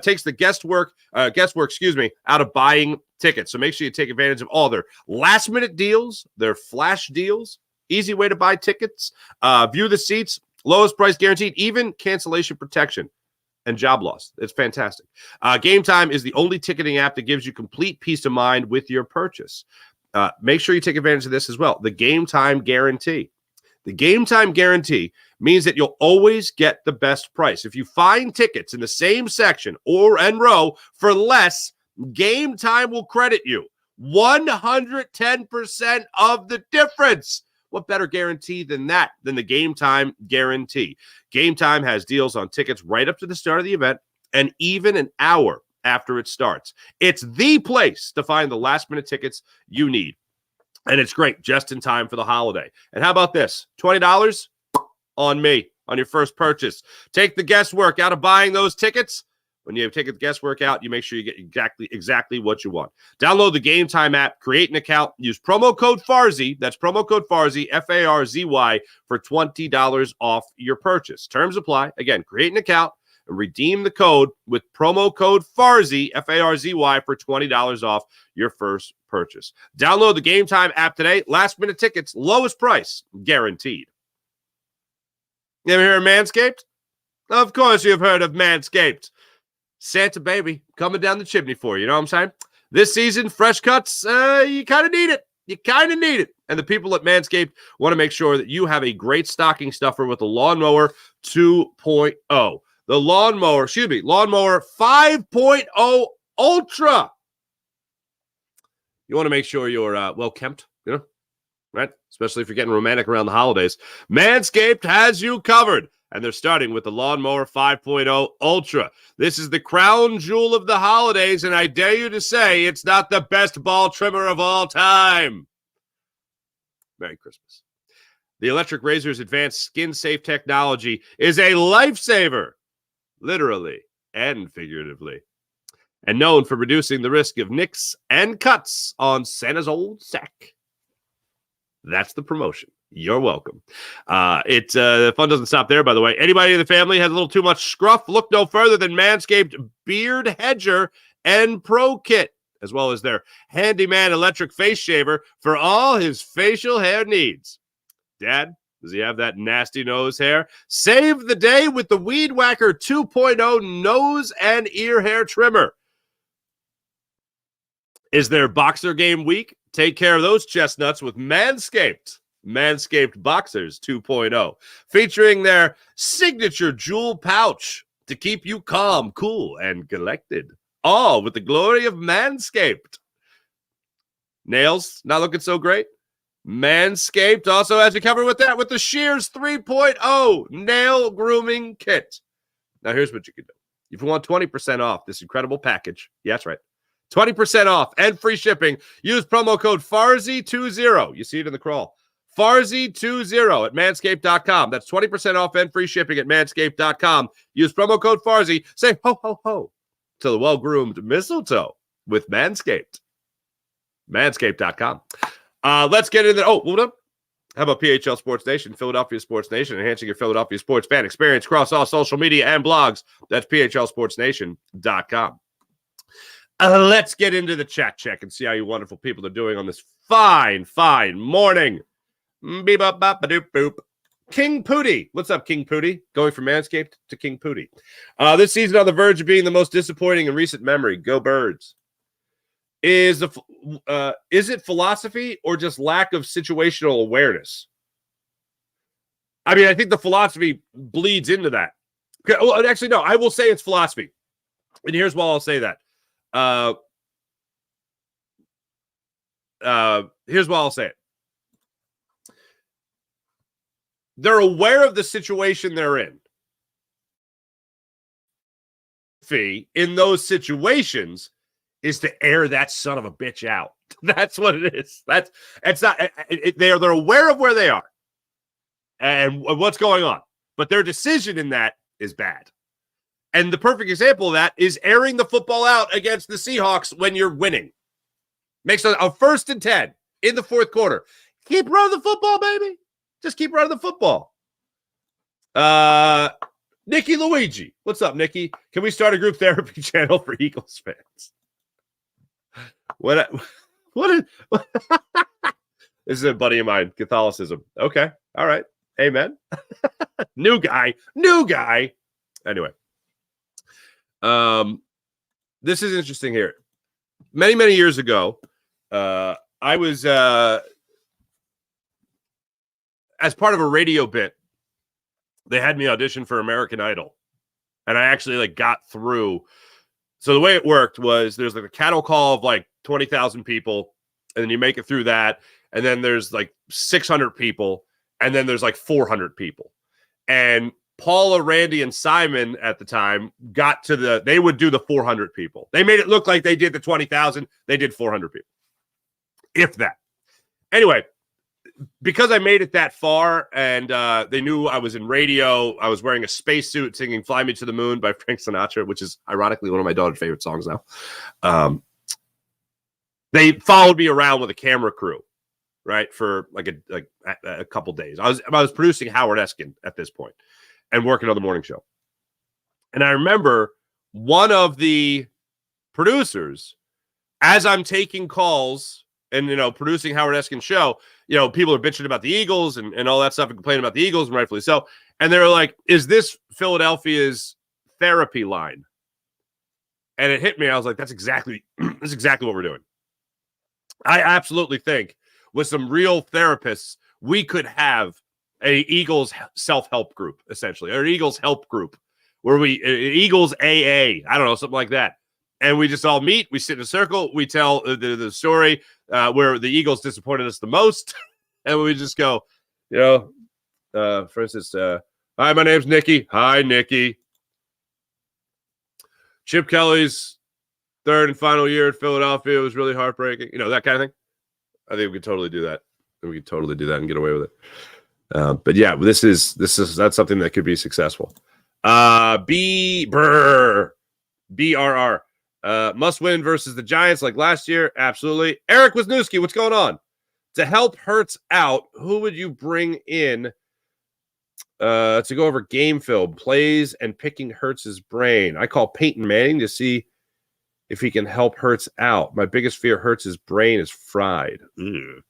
takes the guesswork out of buying tickets. So make sure you take advantage of all their last-minute deals, their flash deals. Easy way to buy tickets. View the seats. Lowest price guaranteed. Even cancellation protection and job loss. It's fantastic. GameTime is the only ticketing app that gives you complete peace of mind with your purchase. Make sure you take advantage of this as well. The GameTime guarantee. The GameTime guarantee means that you'll always get the best price. If you find tickets in the same section and row for less, GameTime will credit you 110% of the difference. What better guarantee than that, than the GameTime guarantee? GameTime has deals on tickets right up to the start of the event and even an hour after it starts. It's the place to find the last-minute tickets you need. And it's great, just in time for the holiday. And how about this? $20 on me on your first purchase. Take the guesswork out of buying those tickets. When you take the guesswork out, you make sure you get exactly what you want. Download the GameTime app, create an account, use promo code FARZY, that's promo code FARZY, F-A-R-Z-Y, for $20 off your purchase. Terms apply. Again, create an account, and redeem the code with promo code FARZY, F-A-R-Z-Y, for $20 off your first purchase. Download the GameTime app today. Last-minute tickets, lowest price, guaranteed. You ever heard of Manscaped? Of course you've heard of Manscaped. Santa baby coming down the chimney for you. You know what I'm saying? This season, fresh cuts, you kind of need it. You kind of need it. And the people at Manscaped want to make sure that you have a great stocking stuffer with the Lawnmower 2.0. The Lawnmower 5.0 Ultra. You want to make sure you're well-kempt, right? Especially if you're getting romantic around the holidays. Manscaped has you covered. And they're starting with the Lawnmower 5.0 Ultra. This is the crown jewel of the holidays, and I dare you to say it's not the best ball trimmer of all time. Merry Christmas. The electric razor's advanced skin-safe technology is a lifesaver, literally and figuratively, and known for reducing the risk of nicks and cuts on Santa's old sack. That's the promotion. You're welcome. The fun doesn't stop there, by the way. Anybody in the family has a little too much scruff? Look no further than Manscaped Beard Hedger and Pro Kit, as well as their handyman electric face shaver for all his facial hair needs. Dad, does he have that nasty nose hair? Save the day with the Weed Whacker 2.0 nose and ear hair trimmer. Is there boxer game week? Take care of those chestnuts with Manscaped. Manscaped Boxers 2.0, featuring their signature jewel pouch to keep you calm, cool, and collected. All with the glory of Manscaped. Nails not looking so great? Manscaped also has you covered with that with the Shears 3.0 nail grooming kit. Now, here's what you can do. If you want 20% off this incredible package, yeah, that's right, 20% off and free shipping, use promo code FARZY20. You see it in the crawl. FARZY20 at manscaped.com. That's 20% off and free shipping at manscaped.com. Use promo code FARZY. Say ho, ho, ho to the well-groomed mistletoe with Manscaped. Manscaped.com. Let's get into hold up. How about PHL Sports Nation, Philadelphia Sports Nation, enhancing your Philadelphia sports fan experience across all social media and blogs. That's phlsportsnation.com. Let's get into the chat check and see how you wonderful people are doing on this fine morning. Beep-up-bop-a-doop-boop. King Pooty. What's up, King Pooty? Going from Manscaped to King Pooty. This season on the verge of being the most disappointing in recent memory. Go Birds. Is it philosophy or just lack of situational awareness? I mean, I think the philosophy bleeds into that. Okay, well, actually, no, I will say it's philosophy. And here's why I'll say that. Here's why I'll say it. They're aware of the situation they're in. In those situations is to air that son of a bitch out. That's what it is. They're aware of where they are and what's going on, but their decision in that is bad. And the perfect example of that is airing the football out against the Seahawks when you're winning. Makes a 1st and 10 in the 4th quarter. Keep running the football, baby. Just keep running the football. Nikki Luigi. What's up, Nikki? Can we start a group therapy channel for Eagles fans? What This is a buddy of mine, Catholicism. Okay. All right. Amen. New guy. Anyway. This is interesting here. Many years ago, I was as part of a radio bit, they had me audition for American Idol. And I actually got through. So the way it worked was there's a cattle call of 20,000 people, and then you make it through that. And then there's 600 people, and then there's 400 people. And Paula, Randy, and Simon at the time got to they would do the 400 people. They made it look like they did the 20,000. They did 400 people. If that. Anyway, because I made it that far and they knew I was in radio, I was wearing a spacesuit singing Fly Me to the Moon by Frank Sinatra, which is ironically one of my daughter's favorite songs now. They followed me around with a camera crew, right, for a couple days. I was producing Howard Eskin at this point and working on the morning show. And I remember one of the producers, as I'm taking calls and, producing Howard Eskin's show, people are bitching about the Eagles and all that stuff and complaining about the Eagles, and rightfully so. And they're like, is this Philadelphia's therapy line? And it hit me. I was like, that's exactly what we're doing. I absolutely think with some real therapists, we could have a Eagles self-help group, essentially, or Eagles help group where Eagles AA, I don't know, something like that. And we just all meet, we sit in a circle, we tell the story where the Eagles disappointed us the most. And we just go, for instance, hi, my name's Nikki. Hi, Nikki. Chip Kelly's 3rd and final year at Philadelphia was really heartbreaking. That kind of thing. I think we could totally do that. We could totally do that and get away with it. But yeah, that's something that could be successful. BRR. Must win versus the Giants like last year. Absolutely. Eric Wisniewski, what's going on? To help Hurts out, who would you bring in to go over game film, plays, and picking Hurts' brain? I call Peyton Manning to see if he can help Hurts out. My biggest fear, Hurts' brain is fried. Ugh.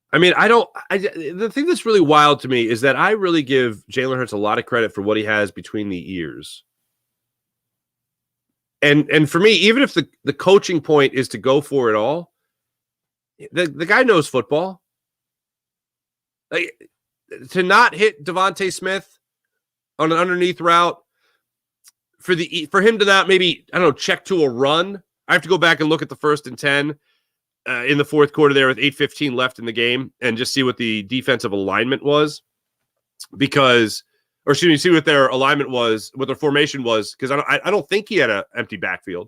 The thing that's really wild to me is that I really give Jalen Hurts a lot of credit for what he has between the ears. And for me, even if the coaching point is to go for it all, the guy knows football. Like, to not hit Devontae Smith on an underneath route, for him to not maybe, I don't know, check to a run. I have to go back and look at the 1st and 10 in the fourth quarter there with 8:15 left in the game and just see what the defensive alignment was. See what their alignment was, what their formation was, because I don't think he had an empty backfield.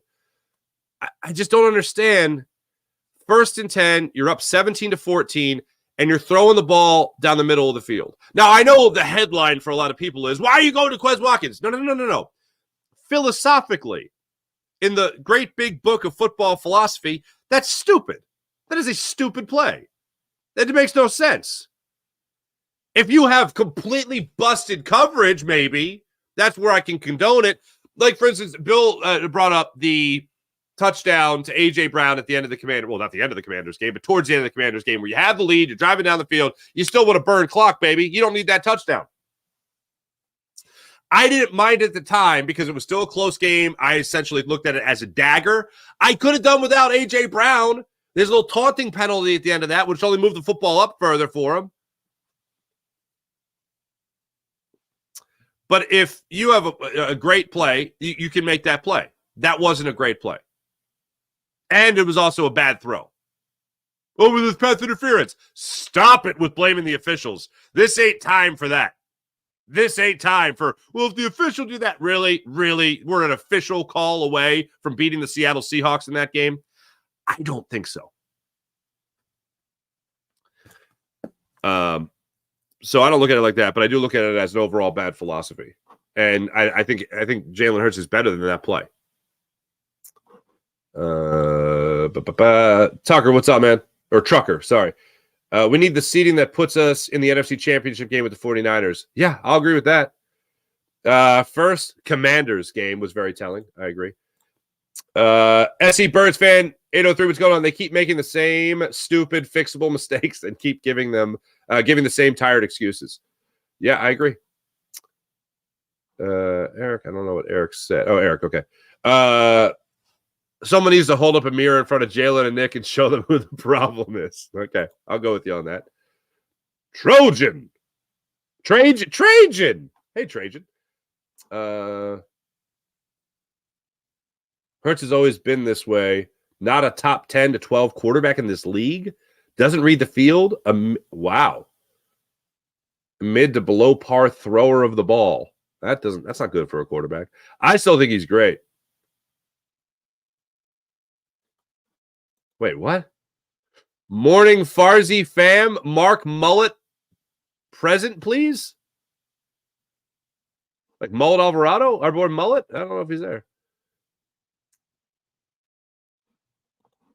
I just don't understand. 1st and 10, you're up 17-14, and you're throwing the ball down the middle of the field. Now, I know the headline for a lot of people is, why are you going to Quez Watkins? No. Philosophically, in the great big book of football philosophy, that's stupid. That is a stupid play. That makes no sense. If you have completely busted coverage, maybe, that's where I can condone it. Like, for instance, Bill brought up the touchdown to A.J. Brown at the end of the Commanders. Well, not the end of the Commanders game, but towards the end of the Commanders game where you have the lead, you're driving down the field, you still want to burn clock, baby. You don't need that touchdown. I didn't mind at the time because it was still a close game. I essentially looked at it as a dagger. I could have done without A.J. Brown. There's a little taunting penalty at the end of that, which only moved the football up further for him. But if you have a great play, you can make that play. That wasn't a great play. And it was also a bad throw. Over this path interference. Stop it with blaming the officials. This ain't time for that. This ain't time for, well, if the official do that, really, we're an official call away from beating the Seattle Seahawks in that game? I don't think so. So I don't look at it like that, but I do look at it as an overall bad philosophy. And I think Jalen Hurts is better than that play. Tucker, what's up, man? Or Trucker, sorry. We need the seeding that puts us in the NFC Championship game with the 49ers. Yeah, I'll agree with that. First, Commanders game was very telling. I agree. SC Birds fan, 803, what's going on? They keep making the same stupid, fixable mistakes and keep giving the same tired excuses. Yeah, I agree. Eric, I don't know what Eric said. Oh, Eric, okay. Someone needs to hold up a mirror in front of Jalen and Nick and show them who the problem is. Okay, I'll go with you on that. Trajan. Hey, Trajan. Hurts has always been this way. Not a top 10 to 12 quarterback in this league. Doesn't read the field. Wow. Mid to below par thrower of the ball. That's not good for a quarterback. I still think he's great. Wait, what? Morning Farzi fam. Mark Mullet present, please. Like Mullet Alvarado? Our boy Mullet? I don't know if he's there.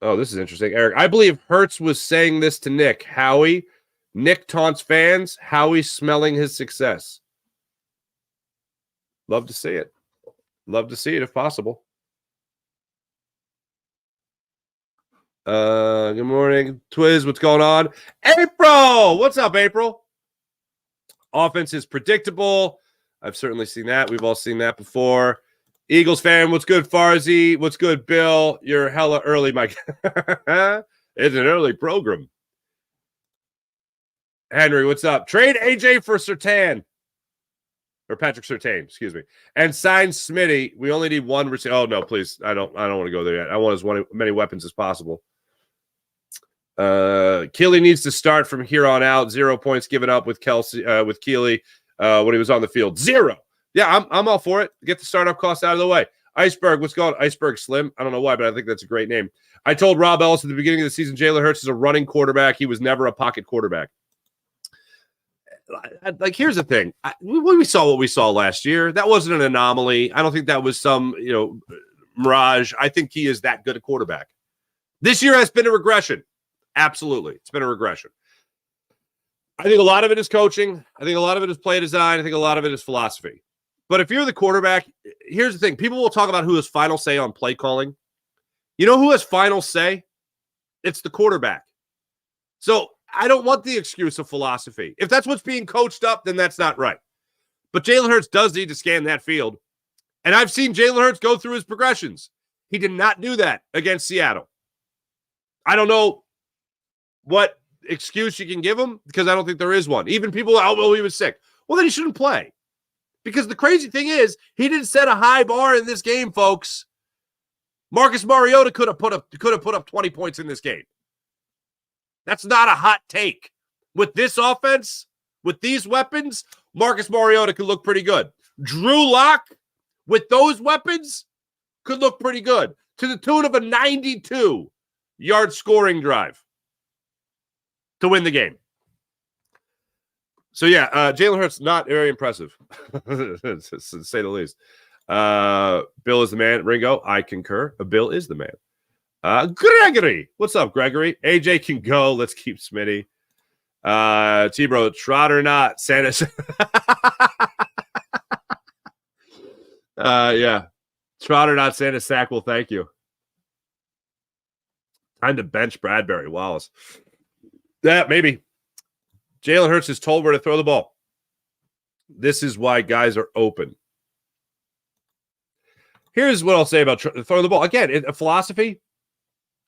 Oh, this is interesting. Eric, I believe Hurts was saying this to Nick. Howie. Nick taunts fans. Howie smelling his success. Love to see it. Love to see it if possible. Good morning, Twiz. What's going on? April! What's up, April? Offense is predictable. I've certainly seen that. We've all seen that before. Eagles fan, what's good, Farzi? What's good, Bill? You're hella early, Mike. It's an early program. Henry, what's up? Trade AJ for Surtain. Or Patrick Surtain, excuse me. And sign Smitty. We only need one receiver. Oh, no, please. I don't want to go there yet. I want as many weapons as possible. Keely needs to start from here on out. 0 points given up with Keely when he was on the field. 0. Yeah, I'm all for it. Get the startup costs out of the way. Iceberg, what's going on? Iceberg Slim. I don't know why, but I think that's a great name. I told Rob Ellis at the beginning of the season, Jalen Hurts is a running quarterback. He was never a pocket quarterback. Like, here's the thing. We saw what we saw last year. That wasn't an anomaly. I don't think that was some, mirage. I think he is that good a quarterback. This year has been a regression. Absolutely. It's been a regression. I think a lot of it is coaching. I think a lot of it is play design. I think a lot of it is philosophy. But if you're the quarterback, here's the thing. People will talk about who has final say on play calling. You know who has final say? It's the quarterback. So I don't want the excuse of philosophy. If that's what's being coached up, then that's not right. But Jalen Hurts does need to scan that field. And I've seen Jalen Hurts go through his progressions. He did not do that against Seattle. I don't know what excuse you can give him because I don't think there is one. Even people, oh, well, he was sick. Well, then he shouldn't play. Because the crazy thing is, he didn't set a high bar in this game, folks. Marcus Mariota could have put up 20 points in this game. That's not a hot take. With this offense, with these weapons, Marcus Mariota could look pretty good. Drew Lock, with those weapons, could look pretty good. To the tune of a 92-yard scoring drive to win the game. So, yeah, Jalen Hurts, not very impressive, to say the least. Bill is the man. Ringo, I concur. Bill is the man. Gregory. What's up, Gregory? AJ can go. Let's keep Smitty. T-Bro, trot or not, Santa. Yeah. Trot or not, Santa Sack will thank you. Time to bench Bradbury Wallace. Yeah, maybe. Jalen Hurts is told where to throw the ball. This is why guys are open. Here's what I'll say about throwing the ball. Again, a philosophy.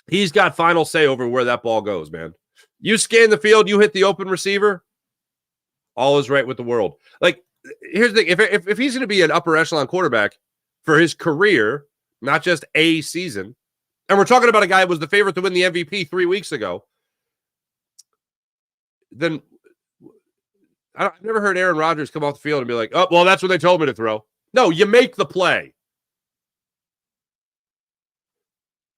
He's got final say over where that ball goes, man. You scan the field, you hit the open receiver, all is right with the world. Like, here's the thing. If he's going to be an upper echelon quarterback for his career, not just a season, and we're talking about a guy who was the favorite to win the MVP 3 weeks ago, then I've never heard Aaron Rodgers come off the field and be like, oh, well, that's what they told me to throw. No, you make the play.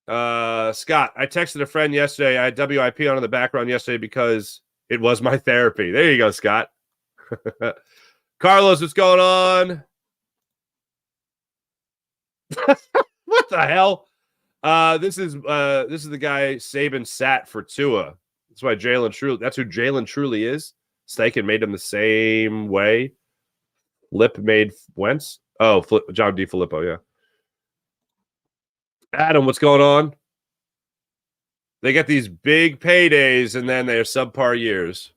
Scott, I texted a friend yesterday. I had WIP on in the background yesterday because it was my therapy. There you go, Scott. Carlos, what's going on? What the hell? This is the guy Saban sat for Tua. That's why that's who Jalen truly is. Steichen made him the same way. Lip made Wentz. Oh, John DeFilippo, yeah. Adam, what's going on? They get these big paydays and then they're subpar years.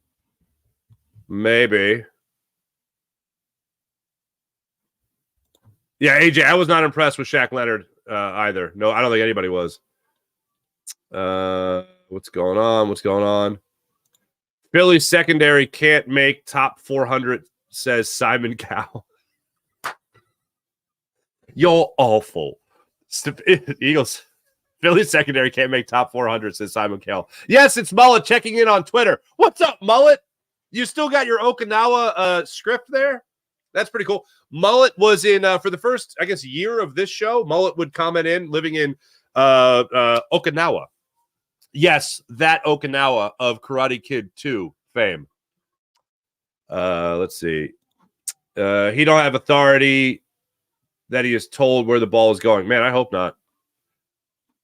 Maybe. Yeah, AJ, I was not impressed with Shaq Leonard either. No, I don't think anybody was. What's going on? Philly's secondary can't make top 400, says Simon Cowell. You're awful. Eagles. Philly's secondary can't make top 400, says Simon Cowell. Yes, it's Mullet checking in on Twitter. What's up, Mullet? You still got your Okinawa script there? That's pretty cool. Mullet was in, for the first, I guess, year of this show, Mullet would comment in, living in Okinawa. Yes, that Okinawa of Karate Kid 2 fame. Let's see. He don't have authority that he is told where the ball is going. Man, I hope not.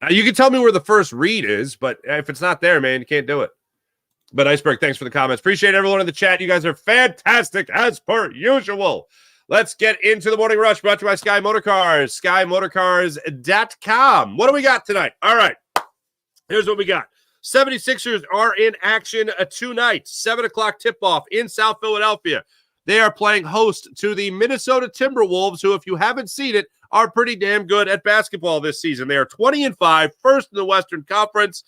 You can tell me where the first read is, but if it's not there, man, you can't do it. But Iceberg, thanks for the comments. Appreciate everyone in the chat. You guys are fantastic as per usual. Let's get into the morning rush brought to you by Sky Motorcars, skymotorcars.com. What do we got tonight? All right. Here's what we got. 76ers are in action tonight. 7 o'clock tip-off in South Philadelphia. They are playing host to the Minnesota Timberwolves, who, if you haven't seen it, are pretty damn good at basketball this season. They are 20-5, first in the Western Conference.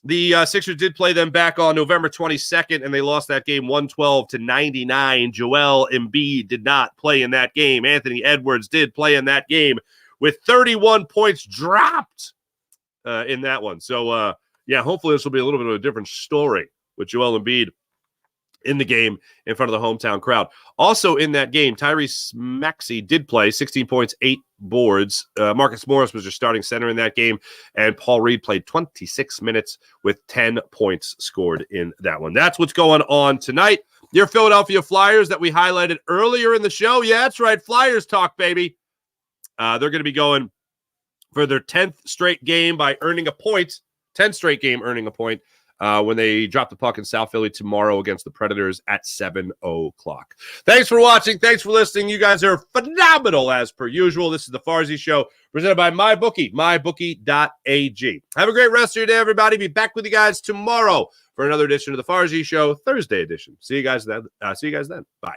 The Sixers did play them back on November 22nd, and they lost that game 112-99. Joel Embiid did not play in that game. Anthony Edwards did play in that game with 31 points dropped in that one. So, yeah, hopefully this will be a little bit of a different story with Joel Embiid in the game in front of the hometown crowd. Also in that game, Tyrese Maxey did play 16 points, 8 boards. Marcus Morris was your starting center in that game, and Paul Reed played 26 minutes with 10 points scored in that one. That's what's going on tonight. Your Philadelphia Flyers that we highlighted earlier in the show. Yeah, that's right. Flyers talk, baby. They're going to be going for their 10th straight game by earning a point. 10th straight game earning a point when they drop the puck in South Philly tomorrow against the Predators at 7 o'clock. Thanks for watching. Thanks for listening. You guys are phenomenal as per usual. This is the Farzy Show presented by MyBookie, mybookie.ag. Have a great rest of your day, everybody. Be back with you guys tomorrow for another edition of the Farzy Show, Thursday edition. See you guys then. Bye.